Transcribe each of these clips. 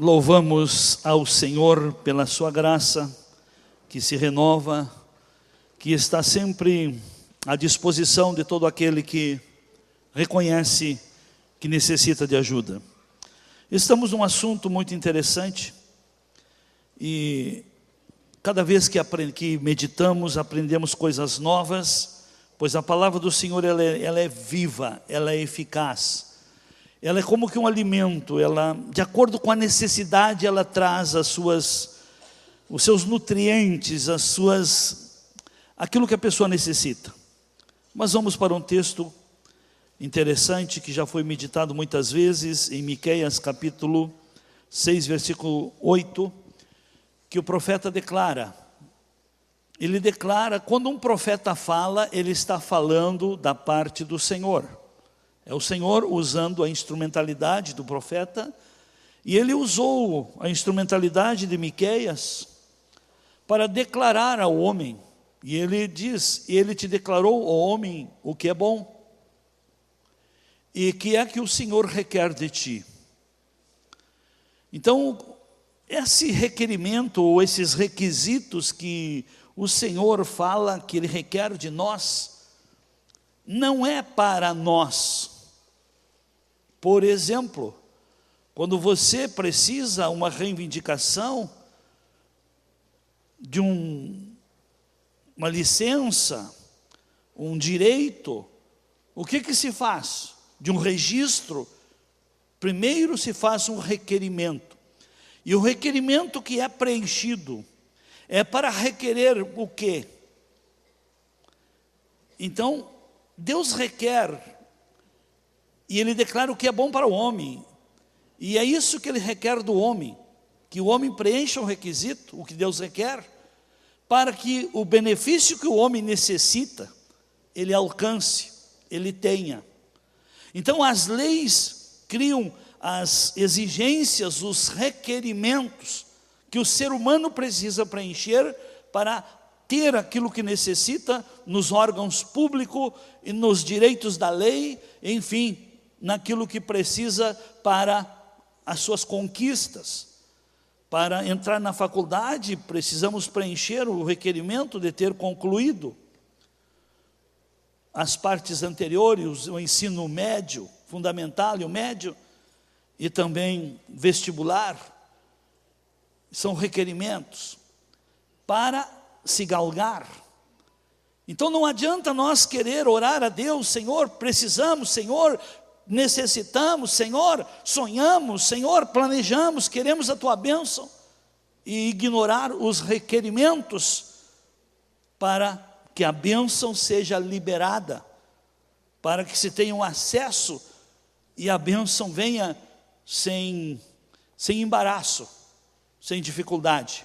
Louvamos ao Senhor pela sua graça, que se renova, que está sempre à disposição de todo aquele que reconhece que necessita de ajuda. Estamos num assunto muito interessante e cada vez que meditamos, aprendemos coisas novas, pois a palavra do Senhor ela é viva, ela é eficaz. Ela é como que um alimento, ela, de acordo com a necessidade, ela traz os seus nutrientes, aquilo que a pessoa necessita. Mas vamos para um texto interessante, que já foi meditado muitas vezes, em Miqueias capítulo 6, versículo 8, que o profeta declara. Ele declara, quando um profeta fala, ele está falando da parte do Senhor. É o Senhor usando a instrumentalidade do profeta, e ele usou a instrumentalidade de Miqueias para declarar ao homem. E ele diz, ele te declarou, ó homem, o que é bom, e que é que o Senhor requer de ti. Então, esse requerimento, ou esses requisitos que o Senhor fala, que Ele requer de nós, não é para nós. Por exemplo, quando você precisa uma reivindicação de uma licença, um direito, o que se faz? De um registro, primeiro se faz um requerimento. E o requerimento que é preenchido é para requerer o quê? Então, Deus requer, e Ele declara o que é bom para o homem. E é isso que Ele requer do homem, que o homem preencha um requisito, o que Deus requer, para que o benefício que o homem necessita, ele alcance, ele tenha. Então as leis criam as exigências, os requerimentos que o ser humano precisa preencher para ter aquilo que necessita nos órgãos públicos e nos direitos da lei, enfim, naquilo que precisa para as suas conquistas. Para entrar na faculdade, precisamos preencher o requerimento de ter concluído as partes anteriores, o ensino médio, fundamental e o médio, e também vestibular. São requerimentos para se galgar. Então não adianta nós querer orar a Deus, Senhor, precisamos, Senhor, necessitamos, Senhor, sonhamos, Senhor, planejamos, queremos a Tua bênção, e ignorar os requerimentos para que a bênção seja liberada, para que se tenha um acesso e a bênção venha sem embaraço, sem dificuldade.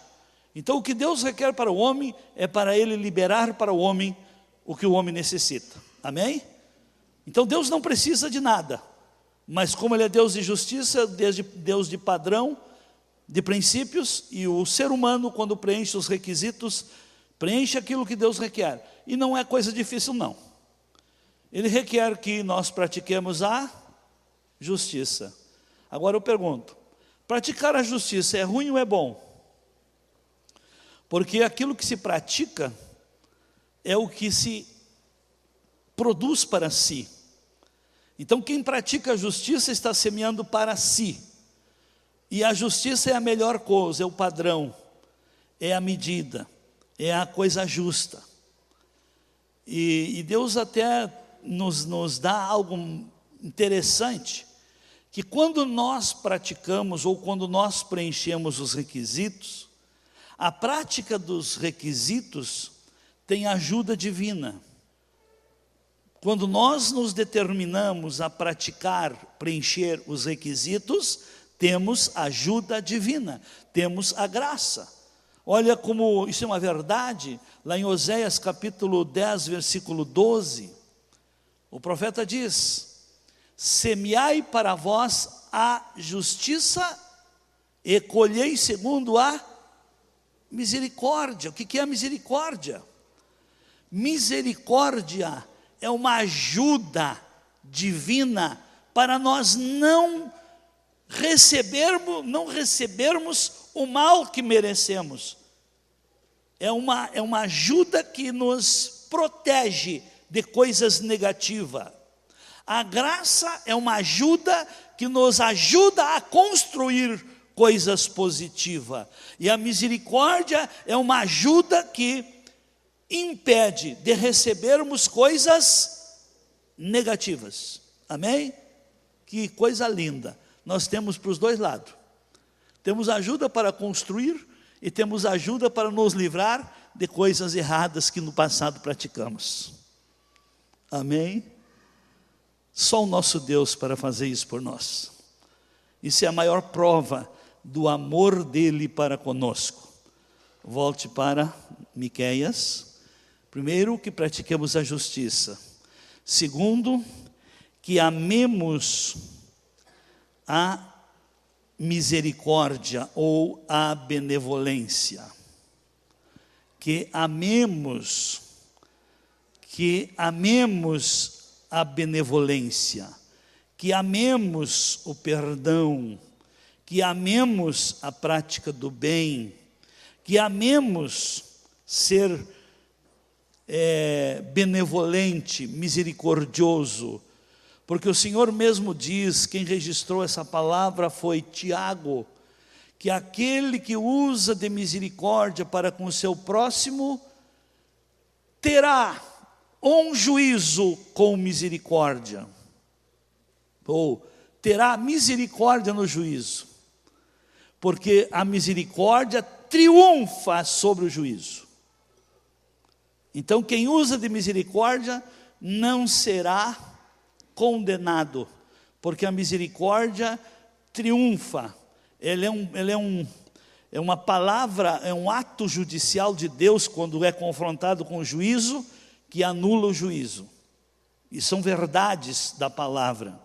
Então o que Deus requer para o homem é para Ele liberar para o homem o que o homem necessita. Amém? Então Deus não precisa de nada, mas como Ele é Deus de justiça, Deus de padrão, de princípios, e o ser humano, quando preenche os requisitos, preenche aquilo que Deus requer. E não é coisa difícil não. Ele requer que nós pratiquemos a justiça. Agora eu pergunto, praticar a justiça é ruim ou é bom? Porque aquilo que se pratica é o que se produz para si. Então quem pratica a justiça está semeando para si. E a justiça é a melhor coisa, é o padrão, é a medida, é a coisa justa. E Deus até nos dá algo interessante, que quando nós praticamos ou quando nós preenchemos os requisitos, a prática dos requisitos tem ajuda divina. Quando nós nos determinamos a praticar, preencher os requisitos, temos ajuda divina, temos a graça. Olha como isso é uma verdade, lá em Oséias capítulo 10, versículo 12, o profeta diz: semeai para vós a justiça e colhei segundo a misericórdia. O que é a misericórdia? Misericórdia é uma ajuda divina para nós não não recebermos o mal que merecemos. É uma ajuda que nos protege de coisas negativas. A graça é uma ajuda que nos ajuda a construir coisas positivas. E a misericórdia é uma ajuda que impede de recebermos coisas negativas. Amém? Que coisa linda. Nós temos para os dois lados. Temos ajuda para construir e temos ajuda para nos livrar de coisas erradas que no passado praticamos. Amém? Só o nosso Deus para fazer isso por nós. Isso é a maior prova do amor dele para conosco. Volte para Miqueias. Primeiro, que pratiquemos a justiça. Segundo, que amemos a misericórdia ou a benevolência. Que amemos a benevolência, que amemos o perdão, que amemos a prática do bem, que amemos ser benevolente, misericordioso, porque o Senhor mesmo diz, quem registrou essa palavra foi Tiago, que aquele que usa de misericórdia para com o seu próximo, terá um juízo com misericórdia, ou terá misericórdia no juízo, porque a misericórdia triunfa sobre o juízo. Então quem usa de misericórdia não será condenado, porque a misericórdia triunfa. É uma palavra, é um ato judicial de Deus quando é confrontado com o juízo, que anula o juízo. E são verdades da palavra.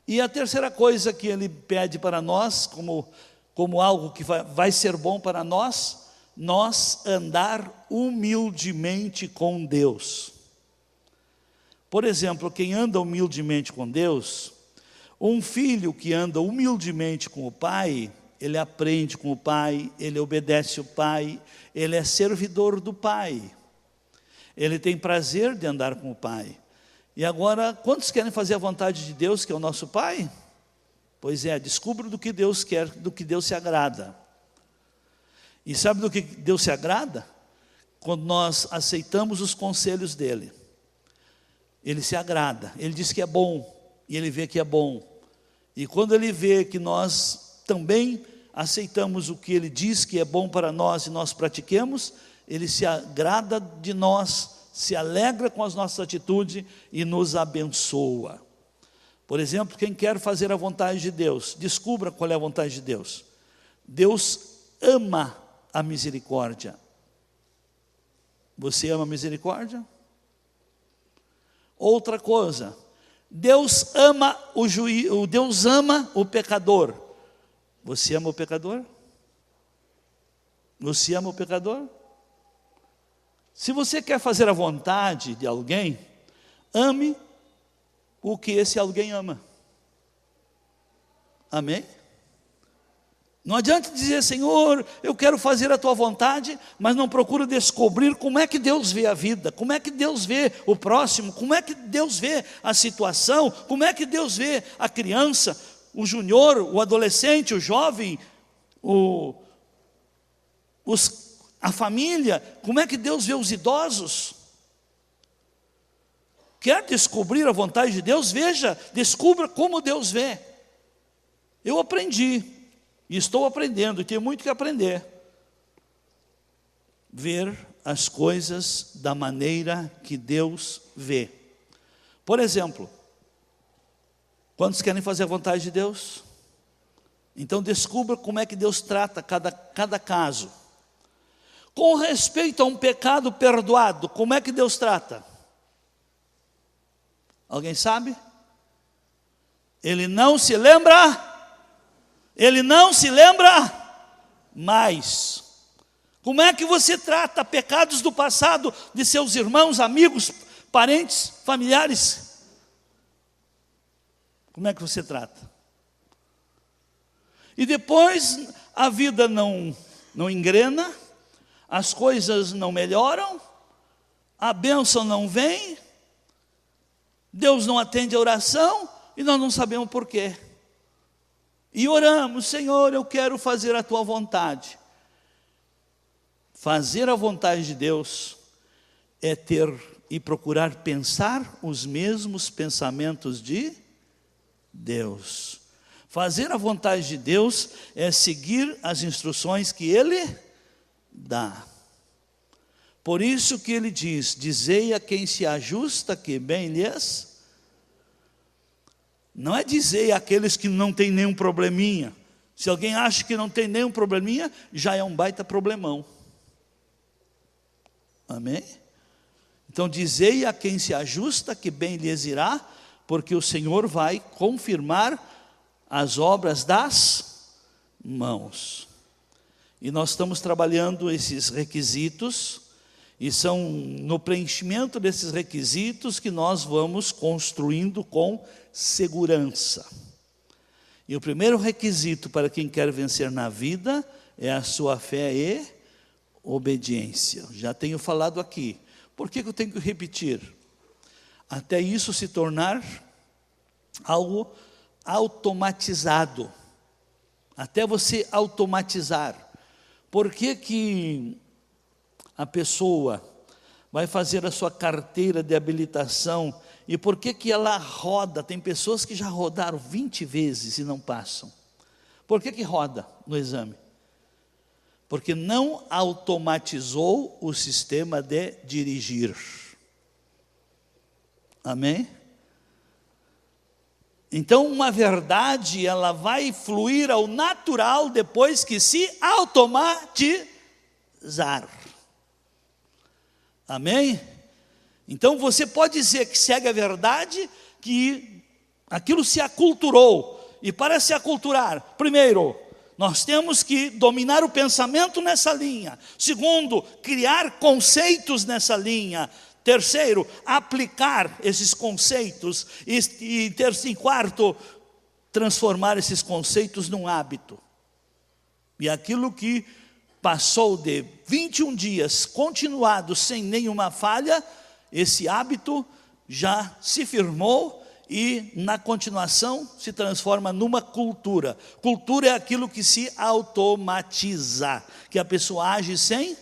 E a terceira coisa que ele pede para nós, como algo que vai ser bom para nós andar humildemente com Deus. Por exemplo, quem anda humildemente com Deus, um filho que anda humildemente com o pai, ele aprende com o pai, ele obedece o pai, ele é servidor do pai. Ele tem prazer de andar com o pai. E agora, quantos querem fazer a vontade de Deus, que é o nosso Pai? Pois é, descubra do que Deus quer, do que Deus se agrada. E sabe do que Deus se agrada? Quando nós aceitamos os conselhos dEle. Ele se agrada, Ele diz que é bom, e Ele vê que é bom. E quando Ele vê que nós também aceitamos o que Ele diz que é bom para nós e nós pratiquemos, Ele se agrada de nós, se alegra com as nossas atitudes e nos abençoa. Por exemplo, quem quer fazer a vontade de Deus, descubra qual é a vontade de Deus. Deus ama a misericórdia. Você ama a misericórdia? Outra coisa, Deus ama Deus ama o pecador. Você ama o pecador? Você ama o pecador? Se você quer fazer a vontade de alguém, ame o que esse alguém ama. Amém? Não adianta dizer, Senhor, eu quero fazer a tua vontade, mas não procura descobrir como é que Deus vê a vida, como é que Deus vê o próximo, como é que Deus vê a situação, como é que Deus vê a criança, o júnior, o adolescente, o jovem, a família, como é que Deus vê os idosos. Quer descobrir a vontade de Deus? Veja, descubra como Deus vê. Eu aprendi, e estou aprendendo, e tenho muito que aprender. Ver as coisas da maneira que Deus vê. Por exemplo, quantos querem fazer a vontade de Deus? Então descubra como é que Deus trata cada caso. Com respeito a um pecado perdoado, como é que Deus trata? Alguém sabe? Ele não se lembra mais. Como é que você trata pecados do passado de seus irmãos, amigos, parentes, familiares? Como é que você trata? E depois a vida não engrena, as coisas não melhoram, a bênção não vem, Deus não atende a oração e nós não sabemos por quê. E oramos: Senhor, eu quero fazer a tua vontade. Fazer a vontade de Deus é ter e procurar pensar os mesmos pensamentos de Deus. Fazer a vontade de Deus é seguir as instruções que Ele dá. Por isso que Ele diz: dizei a quem se ajusta que bem lhes. Não é dizer àqueles que não tem nenhum probleminha. Se alguém acha que não tem nenhum probleminha, já é um baita problemão. Amém? Então dizei a quem se ajusta que bem lhes irá, porque o Senhor vai confirmar as obras das mãos. E nós estamos trabalhando esses requisitos, e são no preenchimento desses requisitos que nós vamos construindo com segurança. E o primeiro requisito para quem quer vencer na vida é a sua fé e obediência. Já tenho falado aqui. Por que eu tenho que repetir? Até isso se tornar algo automatizado. Até você automatizar. Por que a pessoa vai fazer a sua carteira de habilitação e por que ela roda? Tem pessoas que já rodaram 20 vezes e não passam. Por que roda no exame? Porque não automatizou o sistema de dirigir. Amém? Então uma verdade, ela vai fluir ao natural depois que se automatizar. Amém? Então você pode dizer que segue a verdade, que aquilo se aculturou. E para se aculturar, primeiro, nós temos que dominar o pensamento nessa linha. Segundo, criar conceitos nessa linha. Terceiro, aplicar esses conceitos. E quarto, transformar esses conceitos num hábito. E aquilo que passou de 21 dias continuados sem nenhuma falha, esse hábito já se firmou e na continuação se transforma numa cultura. Cultura é aquilo que se automatiza, que a pessoa age sem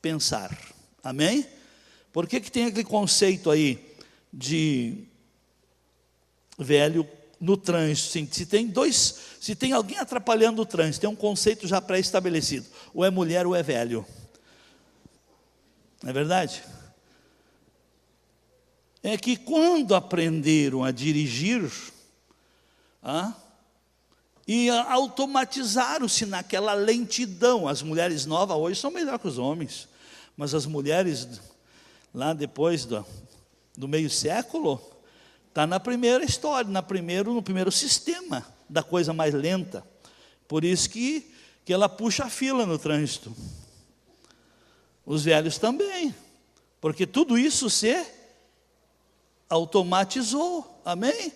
pensar. Amém? Por que tem aquele conceito aí de velho no trânsito? Se tem alguém atrapalhando o trânsito, tem um conceito já pré-estabelecido: ou é mulher ou é velho. Não é verdade? É que quando aprenderam a dirigir, e automatizaram-se naquela lentidão. As mulheres novas hoje são melhores que os homens, mas as mulheres lá depois do meio século, está na primeira história, no primeiro sistema da coisa mais lenta. Por isso que ela puxa a fila no trânsito. Os velhos também, porque tudo isso se automatizou. Amém?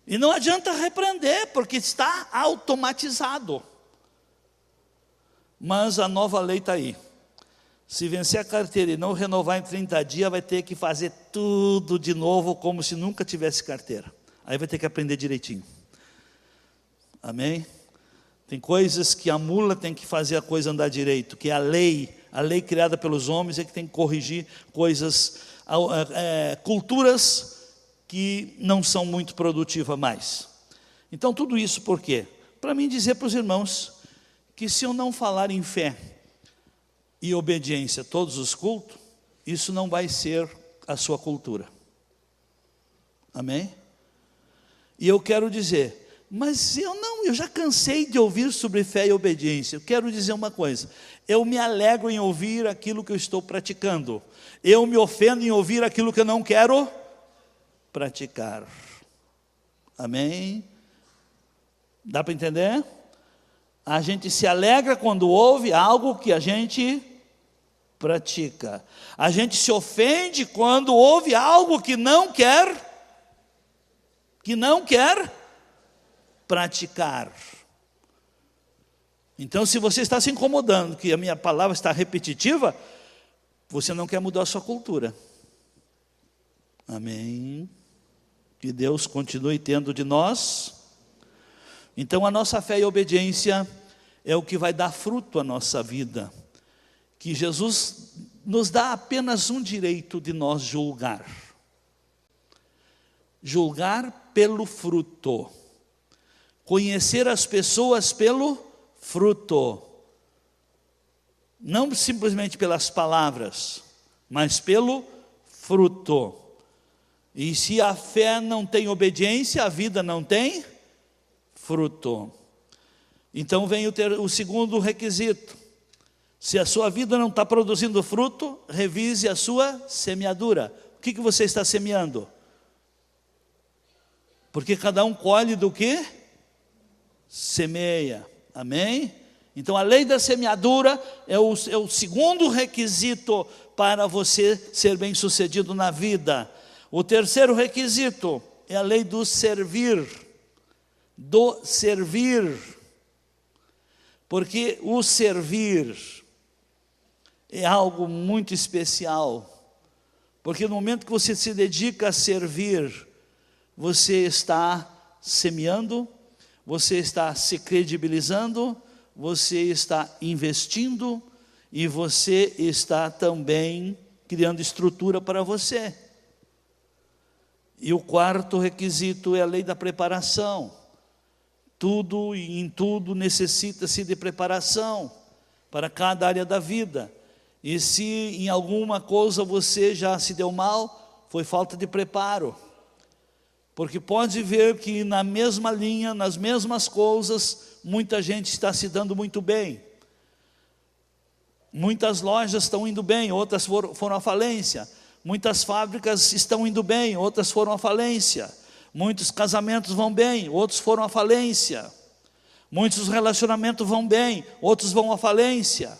E não adianta repreender, porque está automatizado. Mas a nova lei está aí. Se vencer a carteira e não renovar em 30 dias, vai ter que fazer tudo de novo, como se nunca tivesse carteira. Aí vai ter que aprender direitinho. Amém? Tem coisas que a mula tem que fazer a coisa andar direito, que a lei criada pelos homens é que tem que corrigir coisas, culturas que não são muito produtivas mais. Então tudo isso por quê? Para mim dizer para os irmãos que se eu não falar em fé e obediência todos os cultos, isso não vai ser a sua cultura. Amém? E eu quero dizer, mas eu já cansei de ouvir sobre fé e obediência. Eu quero dizer uma coisa: eu me alegro em ouvir aquilo que eu estou praticando. Eu me ofendo em ouvir aquilo que eu não quero praticar. Amém? Dá para entender? A gente se alegra quando ouve algo que a gente pratica. A gente se ofende quando ouve algo que não quer praticar. Então, se você está se incomodando que a minha palavra está repetitiva, você não quer mudar a sua cultura. Amém. Que Deus continue tendo de nós. Então, a nossa fé e obediência é o que vai dar fruto à nossa vida. Que Jesus nos dá apenas um direito de nós julgar. Julgar pelo fruto. Conhecer as pessoas pelo fruto. Não simplesmente pelas palavras, mas pelo fruto. E se a fé não tem obediência, a vida não tem fruto. Então vem o segundo requisito. Se a sua vida não está produzindo fruto, revise a sua semeadura. O que você está semeando? Porque cada um colhe do que semeia. Amém? Então a lei da semeadura é o segundo requisito para você ser bem sucedido na vida. O terceiro requisito é a lei do servir. Do servir. Porque o servir é algo muito especial. Porque no momento que você se dedica a servir, você está semeando, você está se credibilizando, você está investindo e você está também criando estrutura para você. E o quarto requisito é a lei da preparação. Tudo e em tudo necessita-se de preparação para cada área da vida. E se em alguma coisa você já se deu mal, foi falta de preparo. Porque pode ver que na mesma linha, nas mesmas coisas, muita gente está se dando muito bem. Muitas lojas estão indo bem, outras foram à falência. Muitas fábricas estão indo bem, outras foram à falência. Muitos casamentos vão bem, outros foram à falência. Muitos relacionamentos vão bem, outros vão à falência.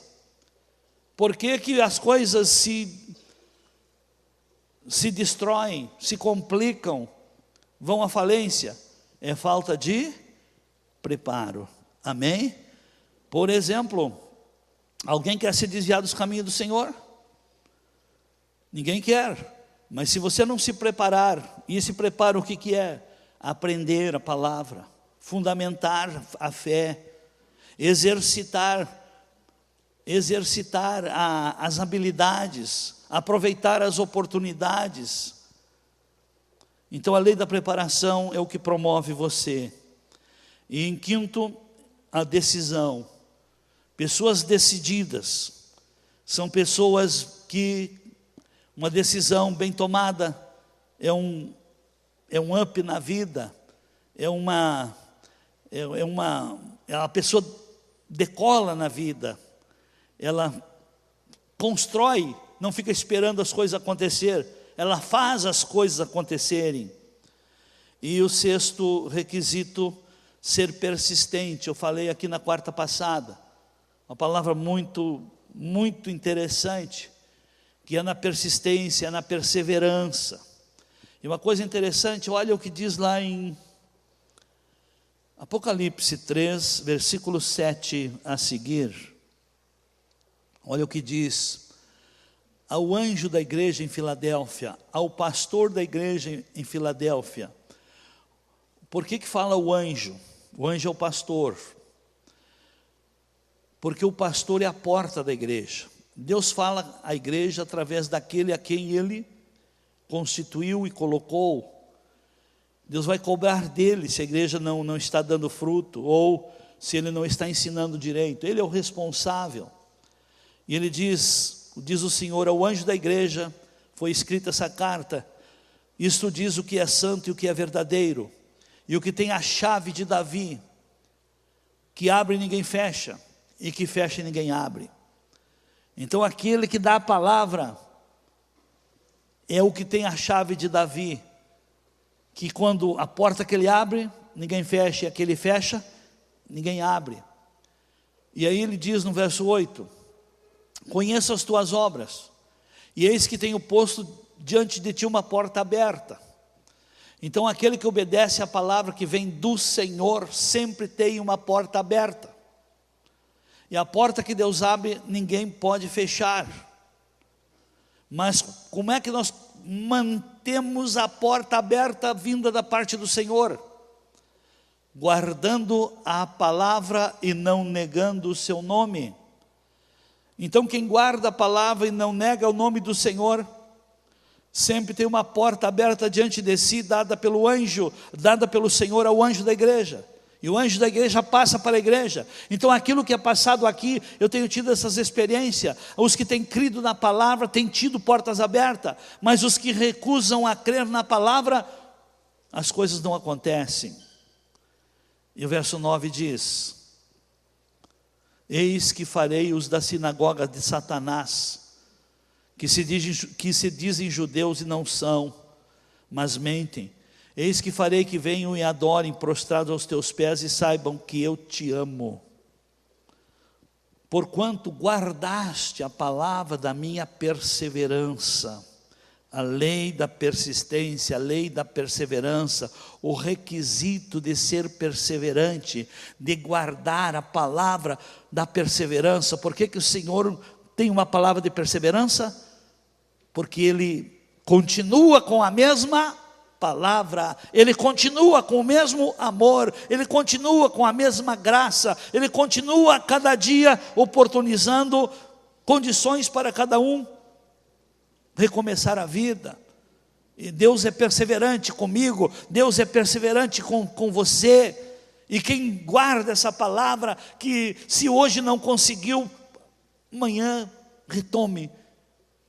Por que que as coisas se destroem, se complicam, vão à falência? É falta de preparo. Amém? Por exemplo, alguém quer se desviar dos caminhos do Senhor? Ninguém quer. Mas se você não se preparar, e esse preparo o que é? Aprender a palavra, fundamentar a fé, exercitar as habilidades, aproveitar as oportunidades. Então a lei da preparação é o que promove você. E em quinto, a decisão. Pessoas decididas são pessoas que uma decisão bem tomada é um up na vida, a pessoa decola na vida, ela constrói, não fica esperando as coisas acontecer, ela faz as coisas acontecerem. E o sexto requisito, ser persistente. Eu falei aqui na quarta passada, uma palavra muito, muito interessante, que é na persistência, é na perseverança. E uma coisa interessante, olha o que diz lá em Apocalipse 3, versículo 7 a seguir. Olha o que diz: ao anjo da igreja em Filadélfia, ao pastor da igreja em Filadélfia. Por que fala o anjo? O anjo é o pastor. Porque o pastor é a porta da igreja. Deus fala à igreja através daquele a quem Ele constituiu e colocou. Deus vai cobrar dele se a igreja não está dando fruto, ou se ele não está ensinando direito. Ele é o responsável. E ele diz o Senhor, ao anjo da igreja foi escrita essa carta. Isto diz o que é santo e o que é verdadeiro, e o que tem a chave de Davi, que abre e ninguém fecha, e que fecha e ninguém abre. Então aquele que dá a palavra é o que tem a chave de Davi, que quando a porta que ele abre, ninguém fecha, e a que ele fecha, ninguém abre. E aí ele diz no verso 8, conheço as tuas obras, e eis que tenho posto diante de ti uma porta aberta. Então aquele que obedece à palavra que vem do Senhor, sempre tem uma porta aberta. E a porta que Deus abre, ninguém pode fechar. Mas como é que nós mantemos a porta aberta vinda da parte do Senhor? Guardando a palavra e não negando o seu nome. Então quem guarda a palavra e não nega o nome do Senhor, sempre tem uma porta aberta diante de si, dada pelo anjo, dada pelo Senhor ao anjo da igreja. E o anjo da igreja passa para a igreja. Então aquilo que é passado aqui, eu tenho tido essas experiências. Os que têm crido na palavra têm tido portas abertas, mas os que recusam a crer na palavra, as coisas não acontecem. E o verso 9 diz: eis que farei os da sinagoga de Satanás, que se dizem judeus e não são, mas mentem. Eis que farei que venham e adorem prostrados aos teus pés e saibam que eu te amo. Porquanto guardaste a palavra da minha perseverança, a lei da persistência, a lei da perseverança, o requisito de ser perseverante, de guardar a palavra da perseverança. Por que o Senhor tem uma palavra de perseverança? Porque Ele continua com a mesma palavra, Ele continua com o mesmo amor, Ele continua com a mesma graça, Ele continua cada dia oportunizando condições para cada um recomeçar a vida. E Deus é perseverante comigo, Deus é perseverante com você. E quem guarda essa palavra, que se hoje não conseguiu, amanhã retome,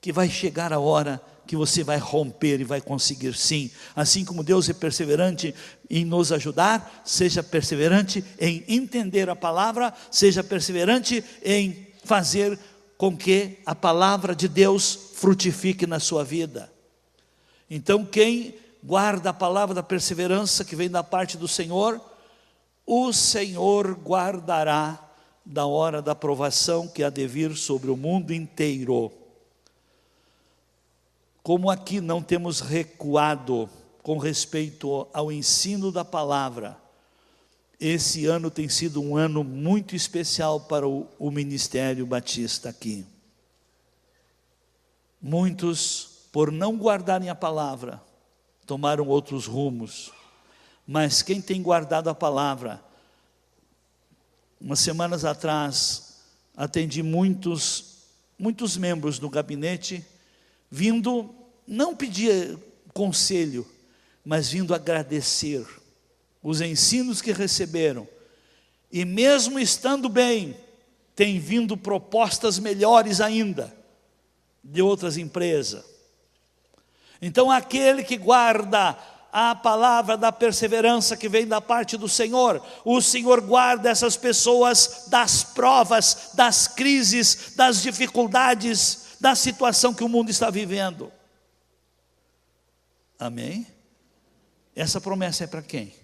que vai chegar a hora que você vai romper e vai conseguir sim. Assim como Deus é perseverante em nos ajudar, seja perseverante em entender a palavra, seja perseverante em fazer com que a palavra de Deus frutifique na sua vida. Então quem guarda a palavra da perseverança que vem da parte do Senhor, o Senhor guardará da hora da provação que há de vir sobre o mundo inteiro. Como aqui não temos recuado com respeito ao ensino da palavra, esse ano tem sido um ano muito especial para o Ministério Batista aqui. Muitos, por não guardarem a palavra, tomaram outros rumos. Mas quem tem guardado a palavra, umas semanas atrás, atendi muitos membros do gabinete, vindo, não pedir conselho, mas vindo agradecer os ensinos que receberam. E mesmo estando bem, tem vindo propostas melhores ainda, de outras empresas. Então aquele que guarda a palavra da perseverança que vem da parte do Senhor, o Senhor guarda essas pessoas das provas, das crises, das dificuldades, da situação que o mundo está vivendo. Amém? Essa promessa é para quem?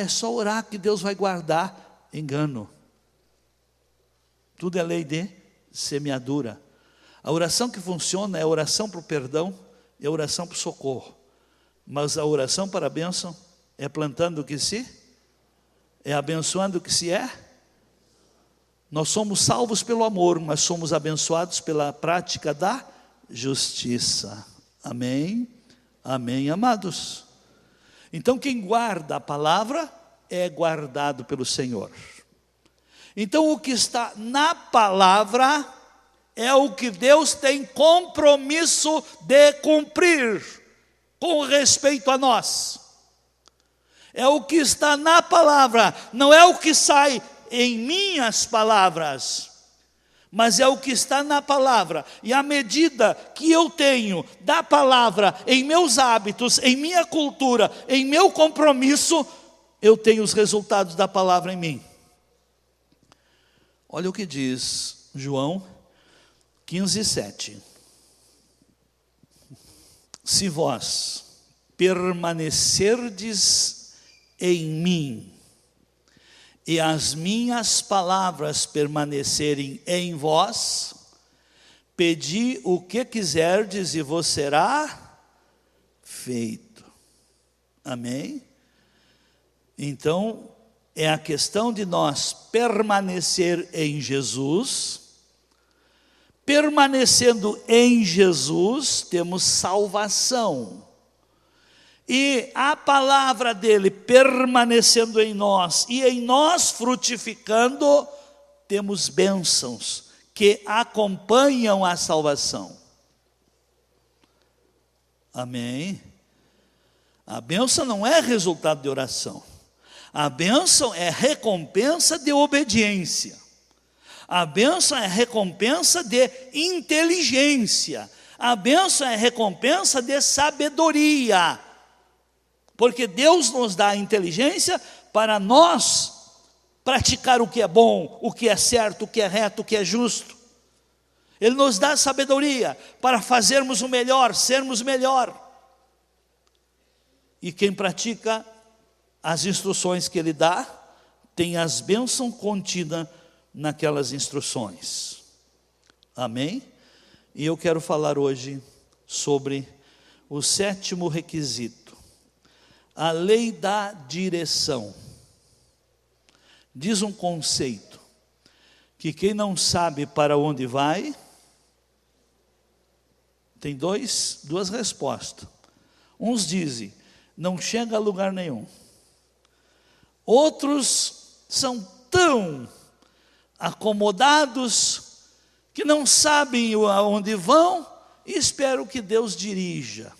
É só orar que Deus vai guardar. Engano. Tudo é lei de semeadura. A oração que funciona é a oração para o perdão e a oração para o socorro. Mas a oração para a bênção é plantando o que se é, abençoando o que se é. Nós somos salvos pelo amor, mas somos abençoados pela prática da justiça. Amém? Amém, amados? Então quem guarda a palavra é guardado pelo Senhor. Então o que está na palavra é o que Deus tem compromisso de cumprir com respeito a nós. É o que está na palavra, não é o que sai em minhas palavras, mas é o que está na palavra. E à medida que eu tenho da palavra em meus hábitos, em minha cultura, em meu compromisso, eu tenho os resultados da palavra em mim. Olha o que diz João 15:7. Se vós permanecerdes em mim, e as minhas palavras permanecerem em vós, pedi o que quiserdes e vos será feito. Amém? Então, é a questão de nós permanecer em Jesus. Permanecendo em Jesus, temos salvação. E a palavra dele permanecendo em nós e em nós frutificando, temos bênçãos que acompanham a salvação. Amém? A bênção não é resultado de oração. A bênção é recompensa de obediência. A bênção é recompensa de inteligência. A bênção é recompensa de sabedoria. Porque Deus nos dá a inteligência para nós praticar o que é bom, o que é certo, o que é reto, o que é justo. Ele nos dá sabedoria para fazermos o melhor, sermos melhor. E quem pratica as instruções que Ele dá, tem as bênçãos contidas naquelas instruções. Amém? E eu quero falar hoje sobre o 7º requisito, a lei da direção. Diz um conceito, que quem não sabe para onde vai, tem duas respostas. Uns dizem, não chega a lugar nenhum. Outros são tão acomodados que não sabem aonde vão e esperam que Deus dirija.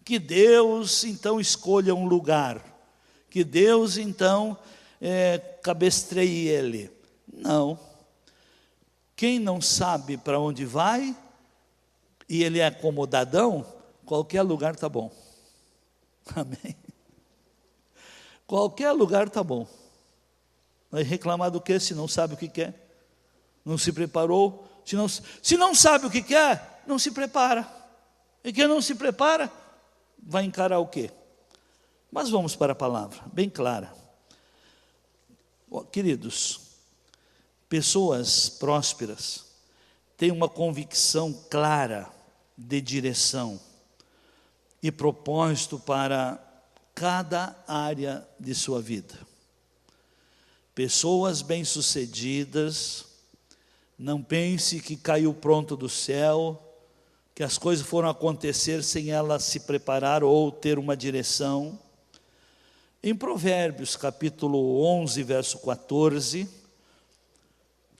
Que Deus então escolha um lugar. Que Deus então cabestreie ele. Não. Quem não sabe para onde vai e ele é acomodadão, qualquer lugar está bom. Amém? Qualquer lugar está bom. Vai reclamar do quê se não sabe o que quer? Não se preparou? Se não sabe o que quer, não se prepara. E quem não se prepara, vai encarar o quê? Mas vamos para a palavra, bem clara. Queridos, pessoas prósperas têm uma convicção clara de direção e propósito para cada área de sua vida. Pessoas bem-sucedidas, não pense que caiu pronto do céu, que as coisas foram acontecer sem ela se preparar ou ter uma direção. Em Provérbios, capítulo 11, verso 14,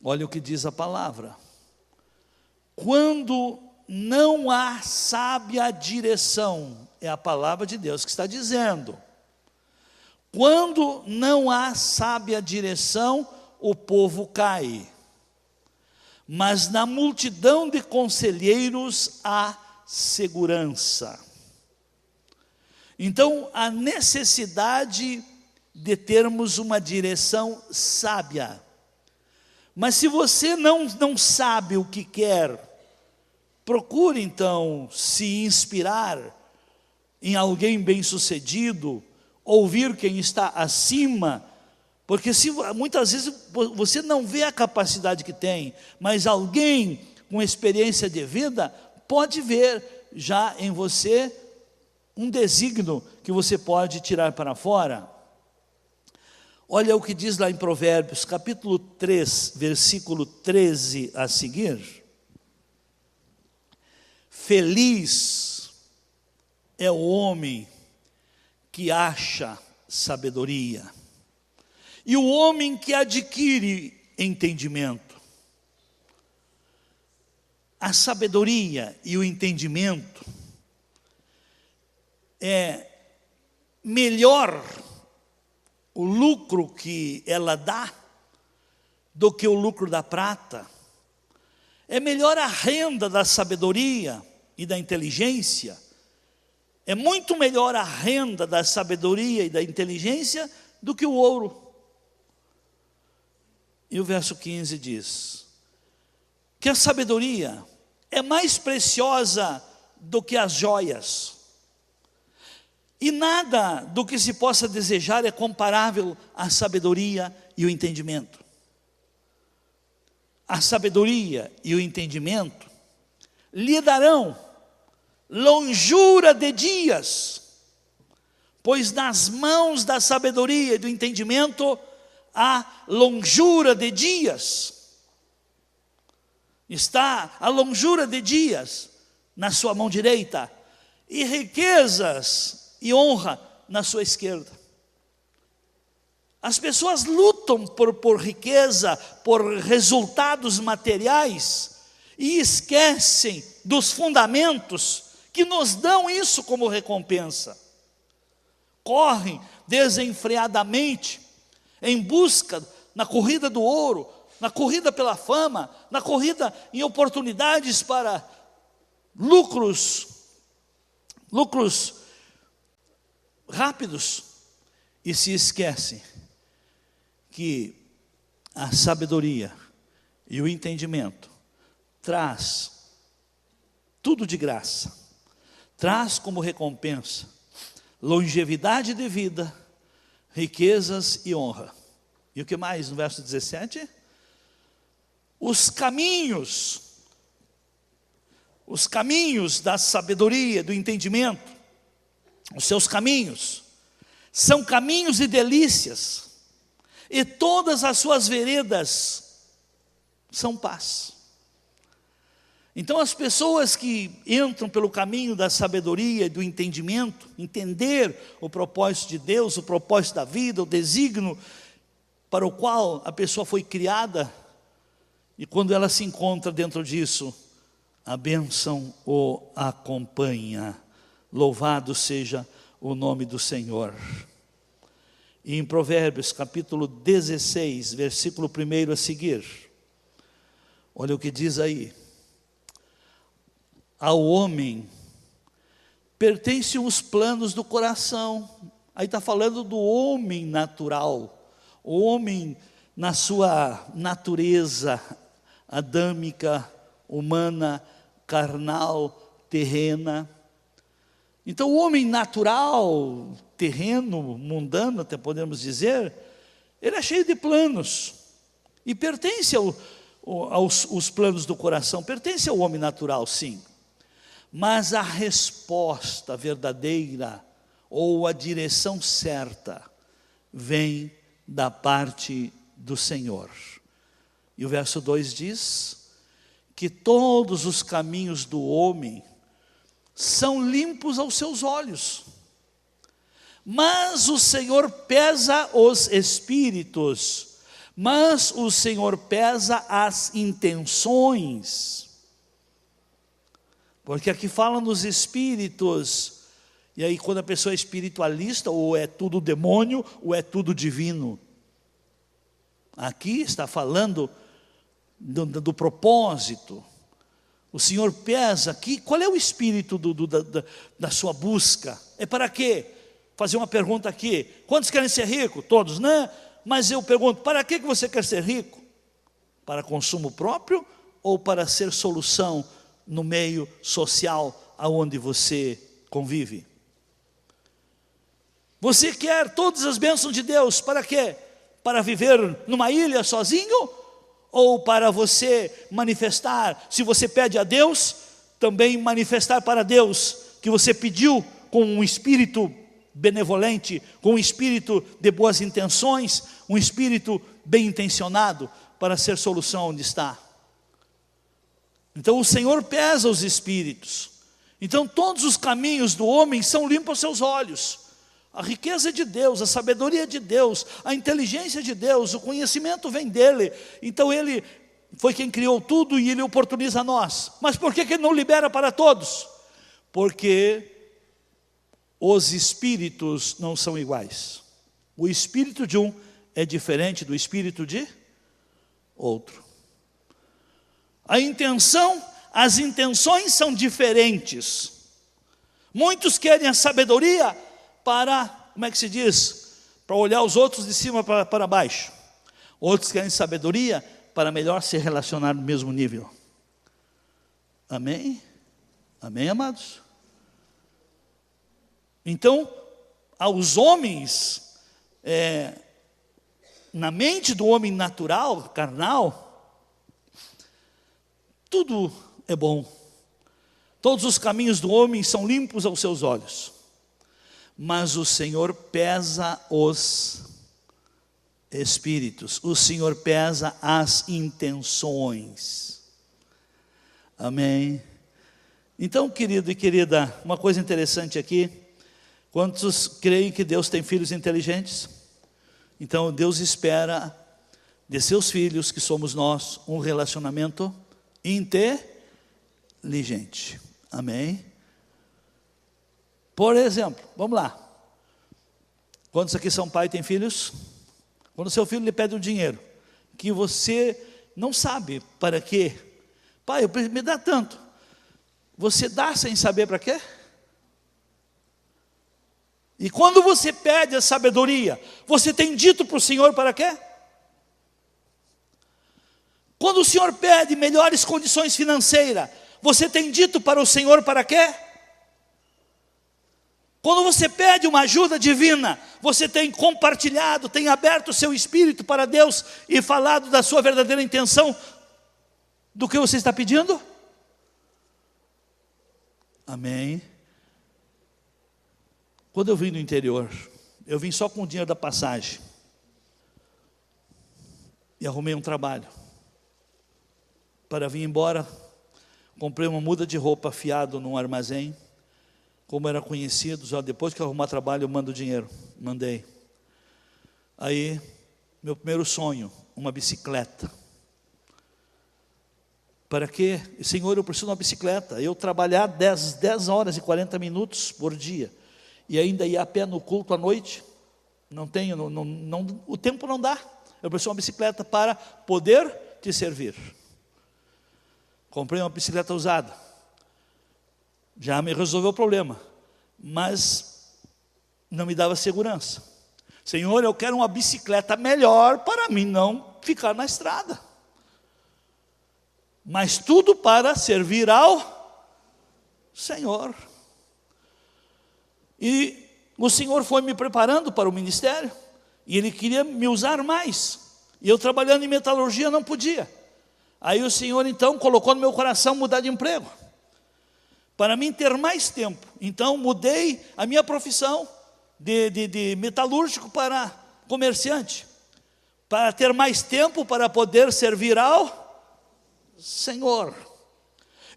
olha o que diz a palavra. Quando não há sábia direção, é a palavra de Deus que está dizendo. Quando não há sábia direção, o povo cai. Mas na multidão de conselheiros há segurança. Então, a necessidade de termos uma direção sábia. Mas se você não sabe o que quer, procure então se inspirar em alguém bem-sucedido, ouvir quem está acima, porque muitas vezes você não vê a capacidade que tem, mas alguém com experiência de vida pode ver já em você um desígnio que você pode tirar para fora. Olha o que diz lá em Provérbios, capítulo 3, versículo 13 a seguir. Feliz é o homem que acha sabedoria, e o homem que adquire entendimento. A sabedoria e o entendimento é melhor o lucro que ela dá do que o lucro da prata. É melhor a renda da sabedoria e da inteligência. É muito melhor a renda da sabedoria e da inteligência do que o ouro. E o verso 15 diz que a sabedoria é mais preciosa do que as joias. E nada do que se possa desejar é comparável à sabedoria e o entendimento. A sabedoria e o entendimento lhe darão longura de dias, pois nas mãos da sabedoria e do entendimento a longura de dias. Está a longura de dias na sua mão direita, e riquezas e honra na sua esquerda. As pessoas lutam por riqueza, por resultados materiais, e esquecem dos fundamentos que nos dão isso como recompensa. Correm desenfreadamente em busca, na corrida do ouro, na corrida pela fama, na corrida em oportunidades para lucros rápidos, e se esquecem que a sabedoria e o entendimento traz tudo de graça, traz como recompensa longevidade de vida, riquezas e honra. E o que mais no verso 17? Os caminhos da sabedoria, do entendimento, os seus caminhos são caminhos de delícias, e todas as suas veredas são paz. Então as pessoas que entram pelo caminho da sabedoria e do entendimento, entender o propósito de Deus, o propósito da vida, o desígnio para o qual a pessoa foi criada, e quando ela se encontra dentro disso, a bênção o acompanha. Louvado seja o nome do Senhor. E em Provérbios capítulo 16, versículo 1 a seguir, olha o que diz aí: ao homem pertencem os planos do coração. Aí está falando do homem natural, o homem na sua natureza adâmica, humana, carnal, terrena. Então o homem natural, terreno, mundano, até podemos dizer, ele é cheio de planos, e pertence aos planos do coração, pertence ao homem natural, sim. Mas a resposta verdadeira, ou a direção certa, vem da parte do Senhor. E o verso 2 diz que todos os caminhos do homem são limpos aos seus olhos, mas o Senhor pesa os espíritos, mas o Senhor pesa as intenções. Porque aqui fala nos espíritos, e aí quando a pessoa é espiritualista, ou é tudo demônio, ou é tudo divino. Aqui está falando do propósito. O Senhor pesa aqui. Qual é o espírito da sua busca? É para quê? Fazer uma pergunta aqui: quantos querem ser ricos? Todos, né? Mas eu pergunto, para que você quer ser rico? Para consumo próprio, ou para ser solução no meio social aonde você convive? Você quer todas as bênçãos de Deus, para quê? Para viver numa ilha sozinho? Ou para você manifestar, se você pede a Deus, também manifestar para Deus que você pediu com um espírito benevolente, com um espírito de boas intenções, um espírito bem intencionado para ser solução onde está. Então o Senhor pesa os espíritos. Então todos os caminhos do homem são limpos aos seus olhos. A riqueza é de Deus, a sabedoria é de Deus, a inteligência é de Deus, o conhecimento vem dele. Então ele foi quem criou tudo e ele oportuniza a nós. Mas por que ele não libera para todos? Porque os espíritos não são iguais. O espírito de um é diferente do espírito de outro. As intenções são diferentes. Muitos querem a sabedoria para, como é que se diz? Para olhar os outros de cima para baixo. Outros querem sabedoria para melhor se relacionar no mesmo nível. Amém? Amém, amados? Então, aos homens, na mente do homem natural, carnal, tudo é bom. Todos os caminhos do homem são limpos aos seus olhos. Mas o Senhor pesa os espíritos. O Senhor pesa as intenções. Amém. Então, querido e querida, uma coisa interessante aqui. Quantos creem que Deus tem filhos inteligentes? Então, Deus espera de seus filhos, que somos nós, um relacionamento inteligente. Amém? Por exemplo, vamos lá. Quantos aqui são pai e têm filhos? Quando seu filho lhe pede um dinheiro, que você não sabe para quê. Pai, me dá tanto. Você dá sem saber para quê? E quando você pede a sabedoria, você tem dito para o Senhor para quê? Quando o Senhor pede melhores condições financeiras, você tem dito para o Senhor para quê? Quando você pede uma ajuda divina, você tem compartilhado, tem aberto o seu espírito para Deus e falado da sua verdadeira intenção do que você está pedindo? Amém. Quando eu vim do interior, eu vim só com o dinheiro da passagem e arrumei um trabalho para vir embora. Comprei uma muda de roupa fiado num armazém, como era conhecido, já depois que eu arrumar trabalho eu mando dinheiro, mandei. Aí, meu primeiro sonho, uma bicicleta. Para quê? Senhor, eu preciso de uma bicicleta. Eu trabalhar 10 horas e 40 minutos por dia, e ainda ir a pé no culto à noite, não tenho, o tempo não dá. Eu preciso de uma bicicleta para poder te servir. Comprei uma bicicleta usada, já me resolveu o problema, mas não me dava segurança. Senhor, eu quero uma bicicleta melhor para mim não ficar na estrada, mas tudo para servir ao Senhor. E o Senhor foi me preparando para o ministério, e Ele queria me usar mais, e eu trabalhando em metalurgia não podia. Aí o Senhor então colocou no meu coração mudar de emprego, para mim ter mais tempo. Então mudei a minha profissão de metalúrgico para comerciante, para ter mais tempo para poder servir ao Senhor.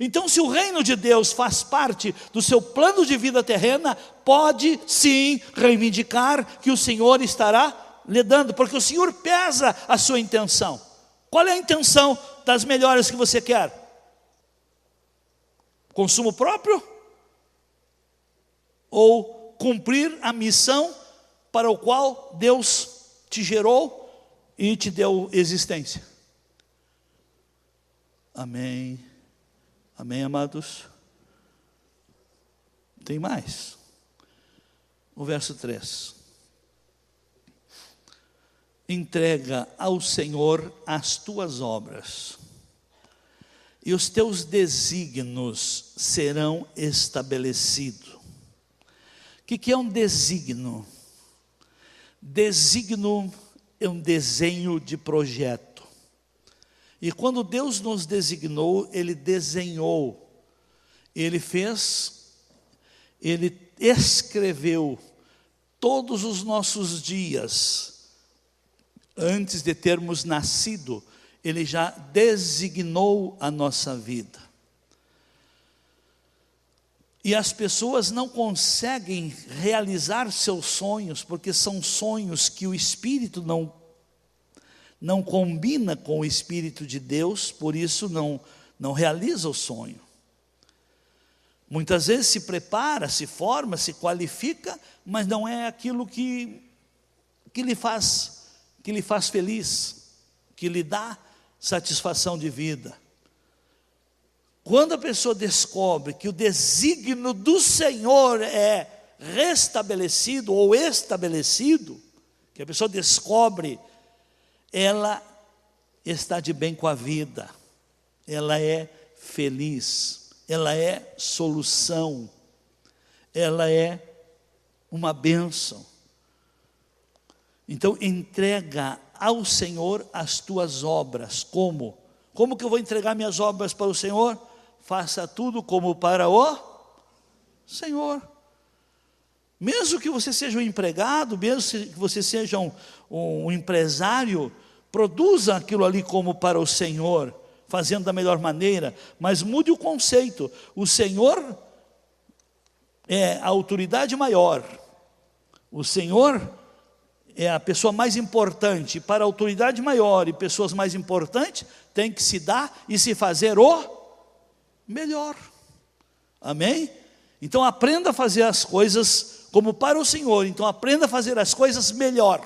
Então, se o reino de Deus faz parte do seu plano de vida terrena, pode sim reivindicar que o Senhor estará lhe dando, porque o Senhor pesa a sua intenção. Qual é a intenção das melhores que você quer? Consumo próprio? Ou cumprir a missão para o qual Deus te gerou e te deu existência? Amém. Amém, amados? Tem mais. O verso 3. Entrega ao Senhor as tuas obras, e os teus desígnios serão estabelecidos. O que é um desígnio? Desígnio é um desenho de projeto. E quando Deus nos designou, Ele desenhou, Ele fez, Ele escreveu todos os nossos dias. Antes de termos nascido, Ele já designou a nossa vida. E as pessoas não conseguem realizar seus sonhos, porque são sonhos que o Espírito não combina com o Espírito de Deus, por isso não realiza o sonho. Muitas vezes se prepara, se forma, se qualifica, mas não é aquilo que lhe faz feliz, que lhe dá satisfação de vida. Quando a pessoa descobre que o desígnio do Senhor é restabelecido ou estabelecido, que a pessoa descobre, ela está de bem com a vida, ela é feliz, ela é solução, ela é uma bênção. Então entrega ao Senhor as tuas obras. Como? Como que eu vou entregar minhas obras para o Senhor? Faça tudo como para o Senhor. Mesmo que você seja um empregado, mesmo que você seja um empresário, produza aquilo ali como para o Senhor, fazendo da melhor maneira, mas mude o conceito. O Senhor é a autoridade maior, o Senhor é a pessoa mais importante. Para a autoridade maior e pessoas mais importantes, tem que se dar e se fazer o melhor. Amém? Então aprenda a fazer as coisas como para o Senhor. Então aprenda a fazer as coisas melhor.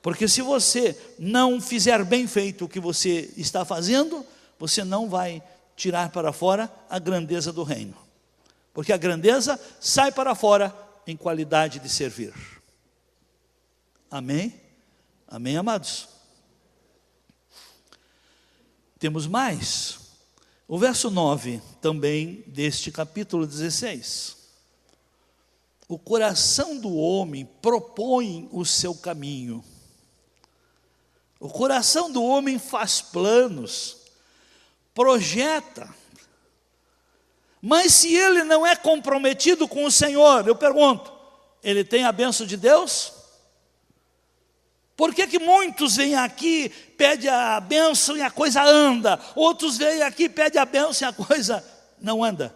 Porque se você não fizer bem feito o que você está fazendo, você não vai tirar para fora a grandeza do reino. Porque a grandeza sai para fora em qualidade de servir. Amém? Amém, amados? Temos mais. O verso 9, também deste capítulo 16. O coração do homem propõe o seu caminho. O coração do homem faz planos, projeta. Mas se ele não é comprometido com o Senhor, eu pergunto, ele tem a bênção de Deus? Por que muitos vêm aqui, pedem a bênção e a coisa anda? Outros vêm aqui, pedem a bênção e a coisa não anda.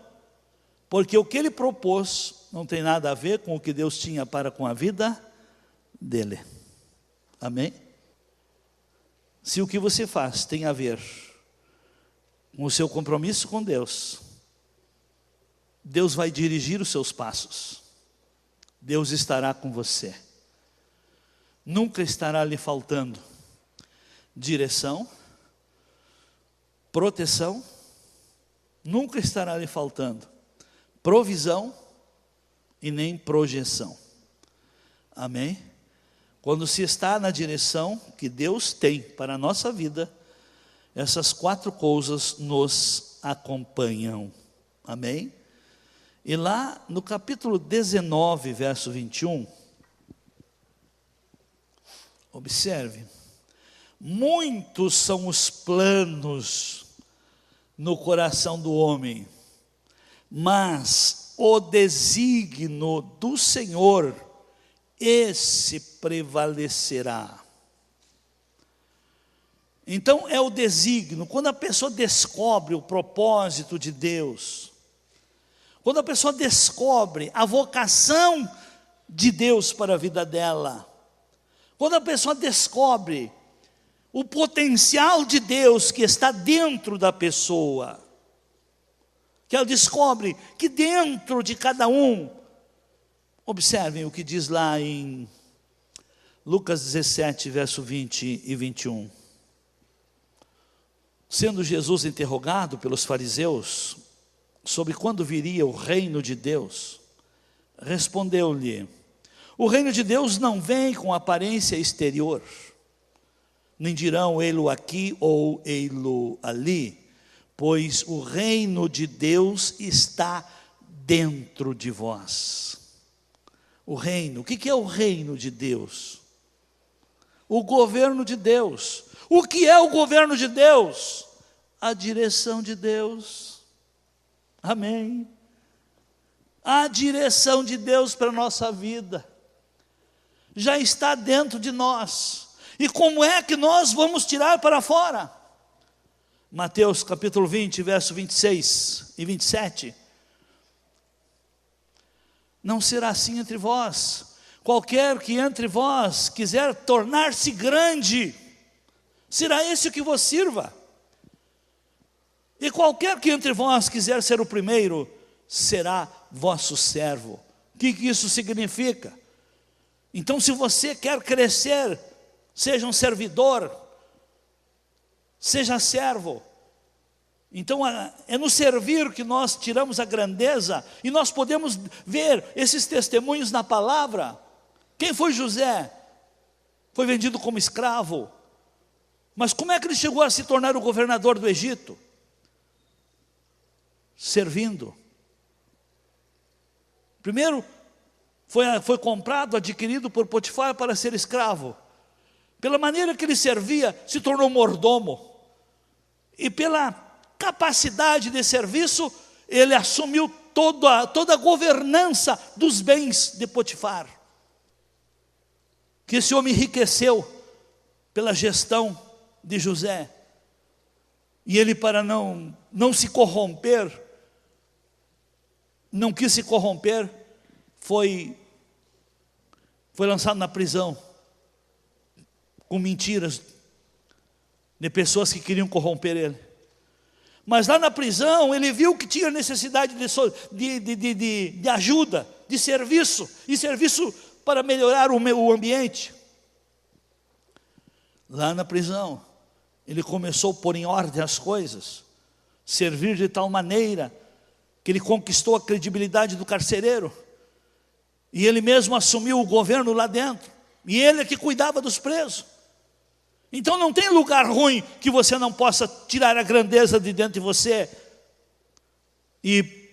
Porque o que ele propôs não tem nada a ver com o que Deus tinha para com a vida dele. Amém? Se o que você faz tem a ver com o seu compromisso com Deus, Deus vai dirigir os seus passos. Deus estará com você. Nunca estará lhe faltando direção, proteção, nunca estará lhe faltando provisão e nem projeção. Amém? Quando se está na direção que Deus tem para a nossa vida, essas 4 coisas nos acompanham. Amém? E lá no capítulo 19, verso 21, observe, muitos são os planos no coração do homem, mas o desígnio do Senhor, esse prevalecerá. Então é o desígnio, quando a pessoa descobre o propósito de Deus, quando a pessoa descobre a vocação de Deus para a vida dela, quando a pessoa descobre o potencial de Deus que está dentro da pessoa, que ela descobre que dentro de cada um, observem o que diz lá em Lucas 17, verso 20 e 21. Sendo Jesus interrogado pelos fariseus sobre quando viria o reino de Deus, respondeu-lhe: o reino de Deus não vem com aparência exterior, nem dirão ei-lo aqui ou ei-lo ali, pois o reino de Deus está dentro de vós. O reino, o que é o reino de Deus? O governo de Deus. O que é o governo de Deus? A direção de Deus. Amém? A direção de Deus para a nossa vida já está dentro de nós. E como é que nós vamos tirar para fora? Mateus capítulo 20, verso 26 e 27. Não será assim entre vós. Qualquer que entre vós quiser tornar-se grande, será esse que vos sirva. E qualquer que entre vós quiser ser o primeiro, será vosso servo. O que isso significa? Então, se você quer crescer, seja um servidor, seja servo. Então é no servir que nós tiramos a grandeza, e nós podemos ver esses testemunhos na palavra. Quem foi José? Foi vendido como escravo, mas como é que ele chegou a se tornar o governador do Egito? Servindo. Primeiro foi comprado, adquirido por Potifar para ser escravo. Pela maneira que ele servia, se tornou mordomo. E pela capacidade de serviço, ele assumiu toda a governança dos bens de Potifar. Que esse homem enriqueceu pela gestão de José. E ele, para não se corromper, não quis se corromper, foi lançado na prisão, com mentiras de pessoas que queriam corromper ele. Mas lá na prisão, ele viu que tinha necessidade de ajuda, de serviço, e serviço para melhorar o ambiente. Lá na prisão, ele começou a pôr em ordem as coisas, servir de tal maneira que ele conquistou a credibilidade do carcereiro, e ele mesmo assumiu o governo lá dentro, e ele é que cuidava dos presos. Então não tem lugar ruim que você não possa tirar a grandeza de dentro de você e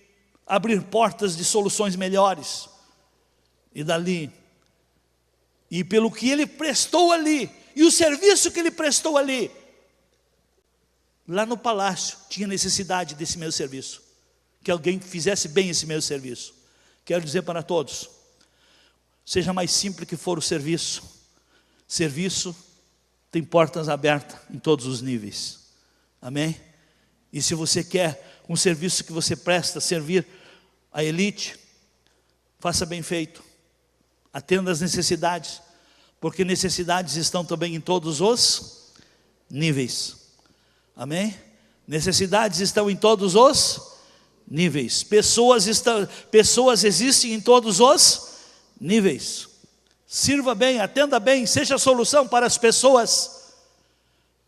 abrir portas de soluções melhores. E dali, e pelo que ele prestou ali, e o serviço que ele prestou ali, lá no palácio tinha necessidade desse meu serviço, que alguém fizesse bem esse meu serviço. Quero dizer para todos, seja mais simples que for o serviço, serviço tem portas abertas em todos os níveis, amém? E se você quer um serviço que você presta, servir a elite, faça bem feito, atenda às necessidades, porque necessidades estão também em todos os níveis, amém? Necessidades estão em todos os níveis, pessoas existem em todos os níveis. Sirva bem, atenda bem, seja a solução para as pessoas,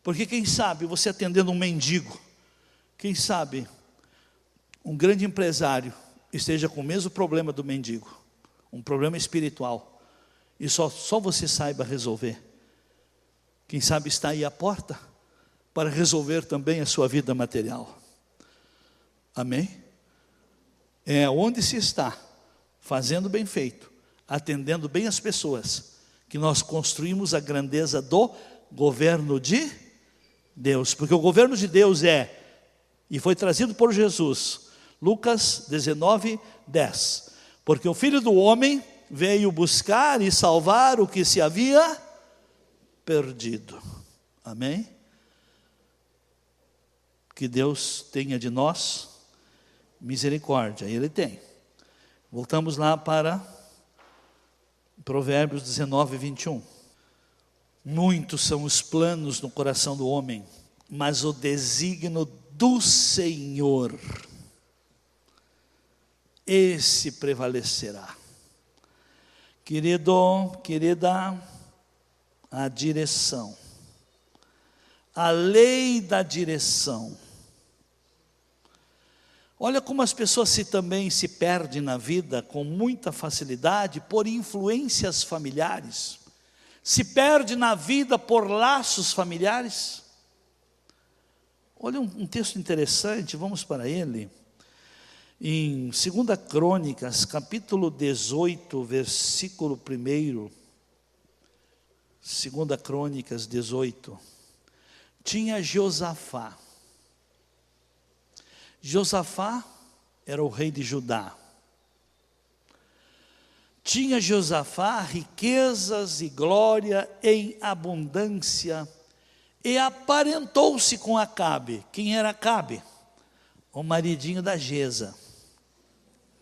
porque quem sabe você atendendo um mendigo, quem sabe um grande empresário esteja com o mesmo problema do mendigo, um problema espiritual, e só você saiba resolver. Quem sabe está aí a porta para resolver também a sua vida material, amém? É onde se está, fazendo bem feito, atendendo bem as pessoas, que nós construímos a grandeza do governo de Deus, porque o governo de Deus e foi trazido por Jesus, Lucas 19, 10, porque o Filho do Homem veio buscar e salvar o que se havia perdido, amém? Que Deus tenha de nós misericórdia, Ele tem. Voltamos lá para Provérbios 19, 21. Muitos são os planos no coração do homem, mas o desígnio do Senhor, esse prevalecerá. Querido, querida, a direção, a lei da direção. Olha como as pessoas também se perdem na vida com muita facilidade por influências familiares. Se perde na vida por laços familiares. Olha um texto interessante, vamos para ele. Em 2 Crônicas, capítulo 18, versículo 1. 2 Crônicas 18. Tinha Josafá. Josafá era o rei de Judá. Tinha Josafá riquezas e glória em abundância, e aparentou-se com Acabe. Quem era Acabe? O maridinho da Jeza.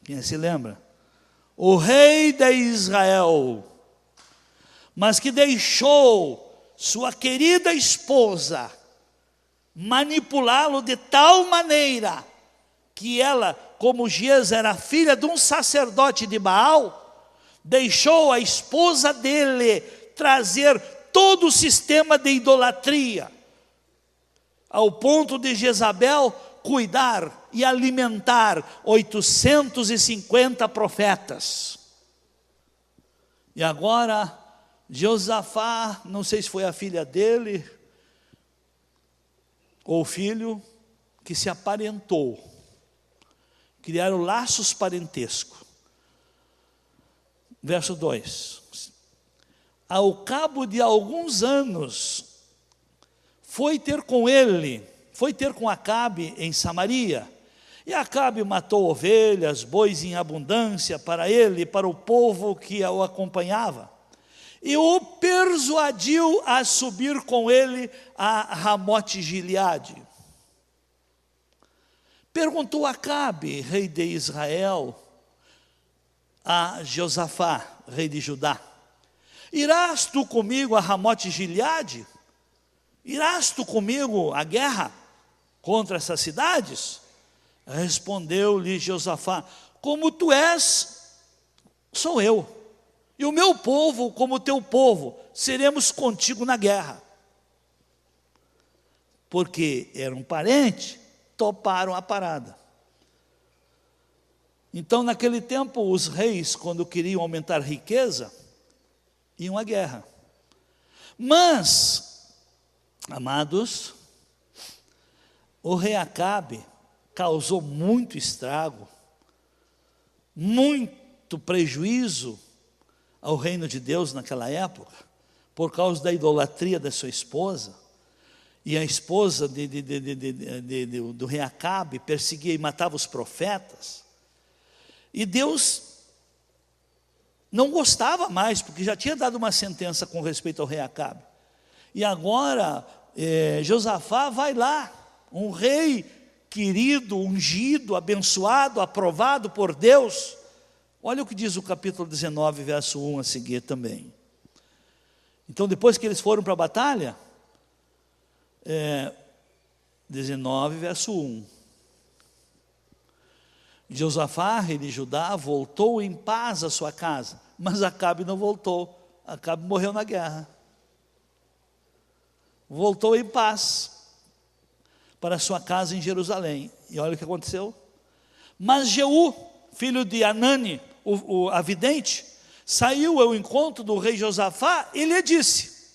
Quem se lembra? O rei de Israel, mas que deixou sua querida esposa manipulá-lo de tal maneira que ela, como Jeza era filha de um sacerdote de Baal, deixou a esposa dele trazer todo o sistema de idolatria, ao ponto de Jezabel cuidar e alimentar 850 profetas. E agora Josafá, não sei se foi a filha dele ou filho, que se aparentou, criaram laços parentescos. Verso 2: ao cabo de alguns anos, foi ter com Acabe em Samaria, E Acabe matou ovelhas, bois em abundância para ele e para o povo que o acompanhava, e o persuadiu a subir com ele a Ramote-Gileade. Perguntou Acabe, rei de Israel, a Josafá, rei de Judá: irás tu comigo a Ramote-Gileade? Irás tu comigo à guerra contra essas cidades? Respondeu-lhe Josafá: como tu és, sou eu, e o meu povo como o teu povo, seremos contigo na guerra. Porque eram parentes, toparam a parada. Então, naquele tempo, os reis, quando queriam aumentar riqueza, iam à guerra. Mas, amados, o rei Acabe causou muito estrago, muito prejuízo ao reino de Deus naquela época, por causa da idolatria da sua esposa. E a esposa do rei Acabe perseguia e matava os profetas. E Deus não gostava mais, porque já tinha dado uma sentença com respeito ao rei Acabe. E agora Josafá vai lá, um rei querido, ungido, abençoado, aprovado por Deus. Olha o que diz o capítulo 19, verso 1 a seguir também. Então, depois que eles foram para a batalha, 19, verso 1. Josafá, rei de Judá, voltou em paz à sua casa, mas Acabe não voltou. Acabe morreu na guerra. Voltou em paz para sua casa em Jerusalém. E olha o que aconteceu. Mas Jeú, filho de Anani, a vidente, saiu ao encontro do rei Josafá e lhe disse: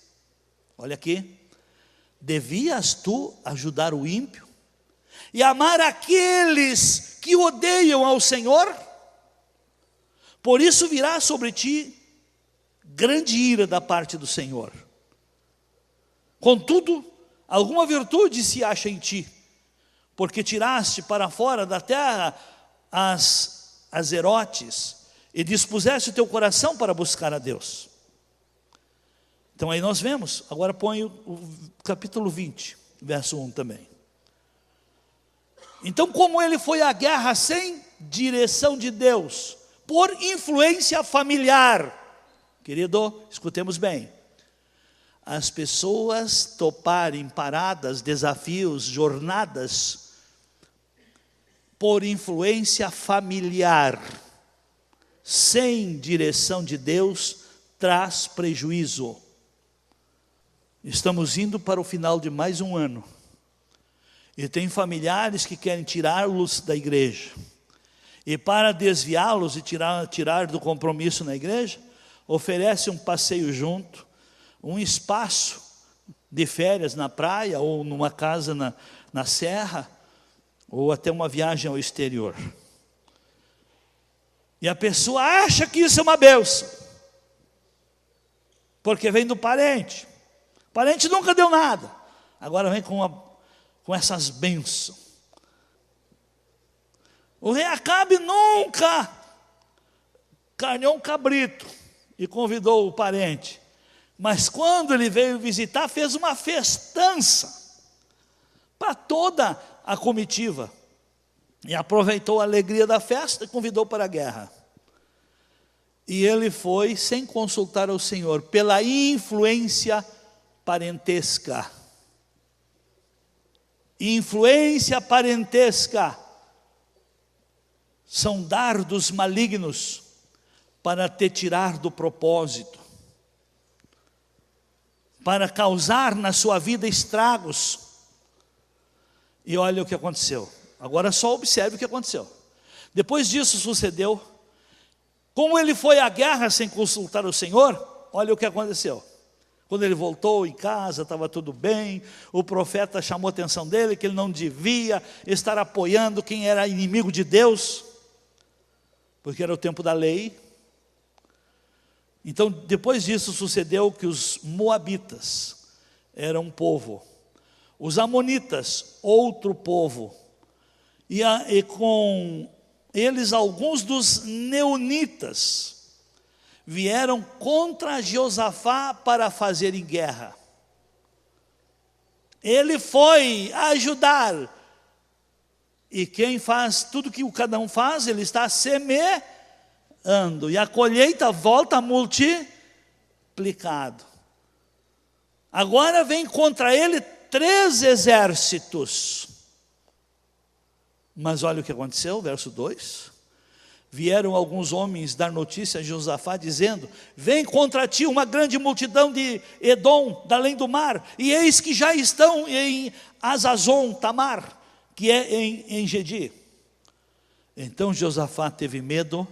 olha aqui, devias tu ajudar o ímpio e amar aqueles que odeiam ao Senhor? Por isso virá sobre ti grande ira da parte do Senhor. Contudo, alguma virtude se acha em ti, porque tiraste para fora da terra as azerotes e dispuseste o teu coração para buscar a Deus. Então aí nós vemos, agora põe o capítulo 20, verso 1 também. Então, como ele foi à guerra sem direção de Deus, por influência familiar, querido, escutemos bem, as pessoas toparem paradas, desafios, jornadas, por influência familiar, sem direção de Deus, traz prejuízo. Estamos indo para o final de mais um ano, e tem familiares que querem tirá-los da igreja, e para desviá-los e tirar do compromisso na igreja, oferece um passeio junto, um espaço de férias na praia, ou numa casa na serra, ou até uma viagem ao exterior. E a pessoa acha que isso é uma bênção, porque vem do parente. O parente nunca deu nada, agora vem com essas bênçãos. O rei Acabe nunca carneou um cabrito e convidou o parente, mas quando ele veio visitar, fez uma festança para toda a comitiva, e aproveitou a alegria da festa e convidou para a guerra. E ele foi sem consultar ao Senhor, pela influência parentesca. Influência parentesca são dardos malignos para te tirar do propósito, para causar na sua vida estragos. E olha o que aconteceu. Agora só observe o que aconteceu. Depois disso sucedeu, como ele foi à guerra sem consultar o Senhor, olha o que aconteceu. Quando ele voltou em casa, estava tudo bem, o profeta chamou a atenção dele, que ele não devia estar apoiando quem era inimigo de Deus, porque era o tempo da lei. Então, depois disso sucedeu que os moabitas eram um povo, os amonitas, outro povo, e com eles alguns dos neunitas vieram contra Josafá para fazerem guerra. Ele foi ajudar. E quem faz tudo que cada um faz, ele está semeando. E a colheita volta multiplicado. Agora vem contra ele 3 exércitos. Mas olha o que aconteceu, verso 2. Vieram alguns homens dar notícia a Josafá, dizendo: vem contra ti uma grande multidão de Edom, da além do mar, e eis que já estão em Azazon Tamar, que é em Gedi. Então Josafá teve medo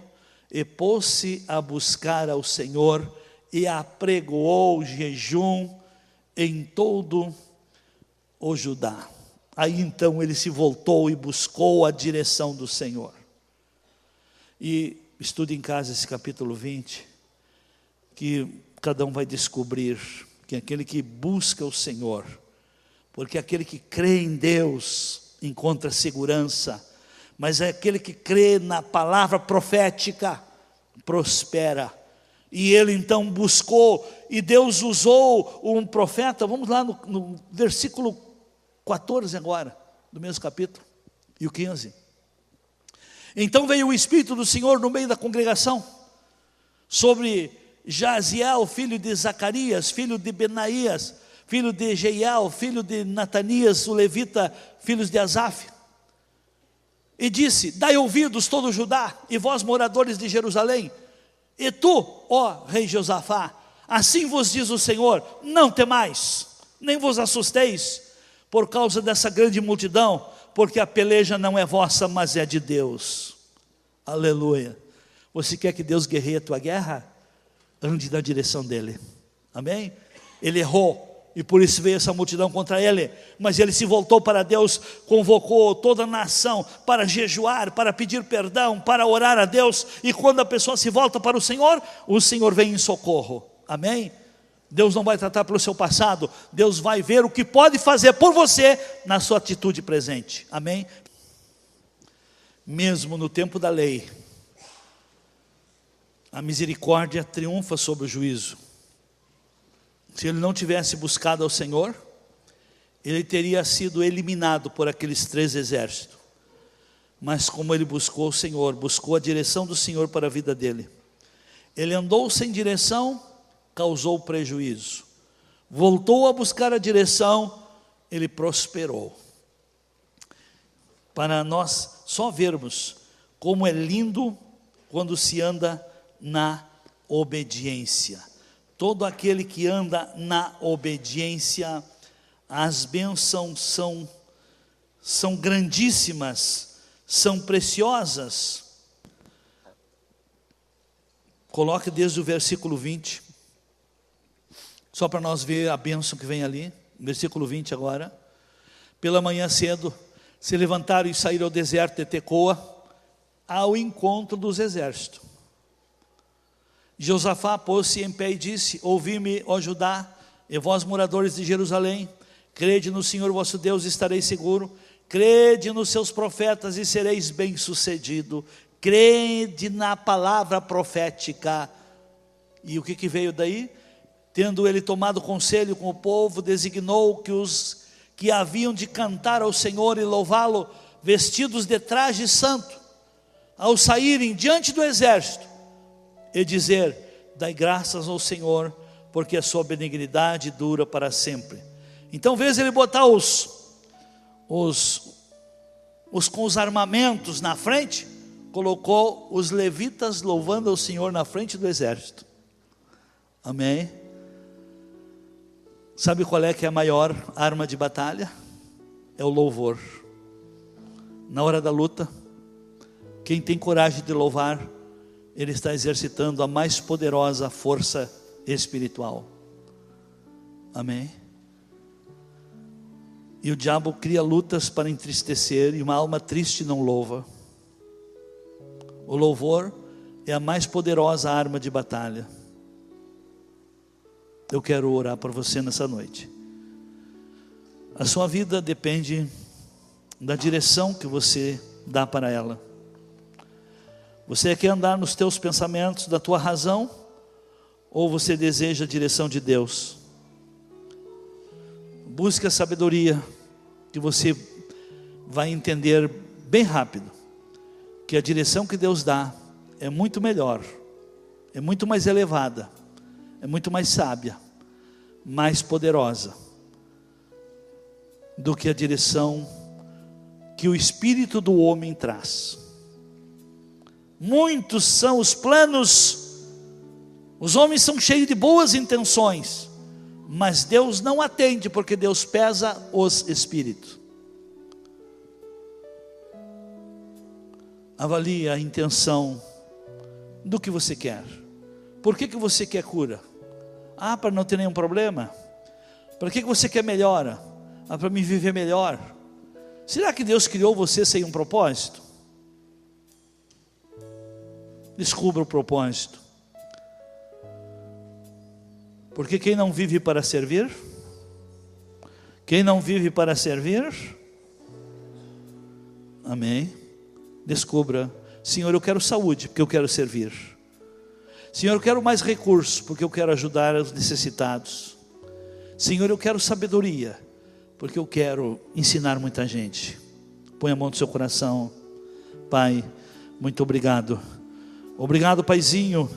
e pôs-se a buscar ao Senhor e apregoou jejum em todo o Judá. Aí então ele se voltou e buscou a direção do Senhor. E estude em casa esse capítulo 20, que cada um vai descobrir que aquele que busca o Senhor, porque aquele que crê em Deus encontra segurança, mas é aquele que crê na palavra profética, prospera. E ele então buscou, e Deus usou um profeta. Vamos lá no versículo 14 agora, do mesmo capítulo, e o 15. Então veio o Espírito do Senhor no meio da congregação, sobre Jaziel, filho de Zacarias, filho de Benaías, filho de Jeiel, filho de Natanias, o levita, filhos de Asaf. E disse: dai ouvidos todo Judá, e vós moradores de Jerusalém, e tu, ó rei Josafá, assim vos diz o Senhor: não temais, nem vos assusteis, por causa dessa grande multidão, porque a peleja não é vossa, mas é de Deus. Aleluia. Você quer que Deus guerreie a tua guerra? Ande na direção dele. Amém? Ele errou, e por isso veio essa multidão contra ele, mas ele se voltou para Deus, convocou toda a nação para jejuar, para pedir perdão, para orar a Deus. E quando a pessoa se volta para o Senhor vem em socorro. Amém? Deus não vai tratar pelo seu passado, Deus vai ver o que pode fazer por você na sua atitude presente. Amém? Mesmo no tempo da lei, a misericórdia triunfa sobre o juízo. Se ele não tivesse buscado ao Senhor, ele teria sido eliminado por aqueles 3 exércitos. Mas como ele buscou o Senhor, buscou a direção do Senhor para a vida dele, ele andou sem direção, causou prejuízo. Voltou a buscar a direção, ele prosperou. Para nós só vermos como é lindo quando se anda na obediência. Todo aquele que anda na obediência, as bênçãos são grandíssimas, são preciosas. Coloque desde o versículo 20, só para nós ver a bênção que vem ali. Versículo 20 agora. Pela manhã cedo, se levantaram e saíram ao deserto de Tecoa, ao encontro dos exércitos. Josafá pôs-se em pé e disse: ouvi-me, ó Judá, e vós moradores de Jerusalém, crede no Senhor vosso Deus e estareis seguro, crede nos seus profetas e sereis bem-sucedido, crede na palavra profética. E o que veio daí? Tendo ele tomado conselho com o povo, designou que os que haviam de cantar ao Senhor e louvá-lo, vestidos de traje santo, ao saírem diante do exército, e dizer: dai graças ao Senhor, porque a sua benignidade dura para sempre. Então, vez ele botar os com os armamentos na frente, colocou os levitas louvando ao Senhor na frente do exército. Amém? Sabe qual é que é a maior arma de batalha? É o louvor. Na hora da luta, quem tem coragem de louvar, ele está exercitando a mais poderosa força espiritual. Amém? E o diabo cria lutas para entristecer, e uma alma triste não louva. O louvor é a mais poderosa arma de batalha. Eu quero orar por você nessa noite. A sua vida depende da direção que você dá para ela. Você quer andar nos teus pensamentos, da tua razão, ou você deseja a direção de Deus? Busque a sabedoria, que você vai entender bem rápido que a direção que Deus dá é muito melhor, é muito mais elevada, é muito mais sábia, mais poderosa do que a direção que o espírito do homem traz. Muitos são os planos, os homens são cheios de boas intenções, mas Deus não atende, porque Deus pesa os espíritos. Avalie a intenção do que você quer. Por que você quer cura? Para não ter nenhum problema. Para que você quer melhora? Para me viver melhor. Será que Deus criou você sem um propósito? Descubra o propósito. Porque quem não vive para servir? Quem não vive para servir? Amém. Descubra: Senhor, eu quero saúde, porque eu quero servir. Senhor, eu quero mais recursos, porque eu quero ajudar os necessitados. Senhor, eu quero sabedoria, porque eu quero ensinar muita gente. Põe a mão no seu coração. Pai, muito obrigado. Obrigado, Paizinho,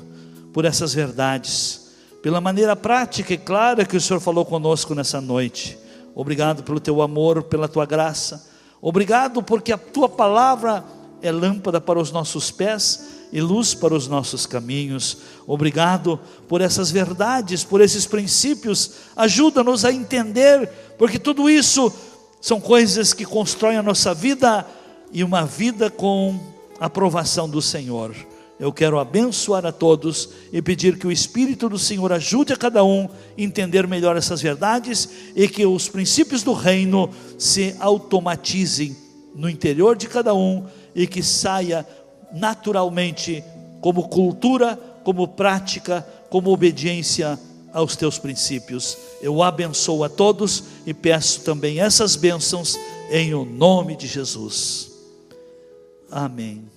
por essas verdades, pela maneira prática e clara que o Senhor falou conosco nessa noite. Obrigado pelo teu amor, pela tua graça. Obrigado porque a tua palavra é lâmpada para os nossos pés e luz para os nossos caminhos. Obrigado por essas verdades, por esses princípios. Ajuda-nos a entender, porque tudo isso são coisas que constroem a nossa vida, e uma vida com a aprovação do Senhor. Eu quero abençoar a todos e pedir que o Espírito do Senhor ajude a cada um a entender melhor essas verdades, e que os princípios do reino se automatizem no interior de cada um, e que saia naturalmente como cultura, como prática, como obediência aos teus princípios. Eu abençoo a todos e peço também essas bênçãos em o nome de Jesus. Amém.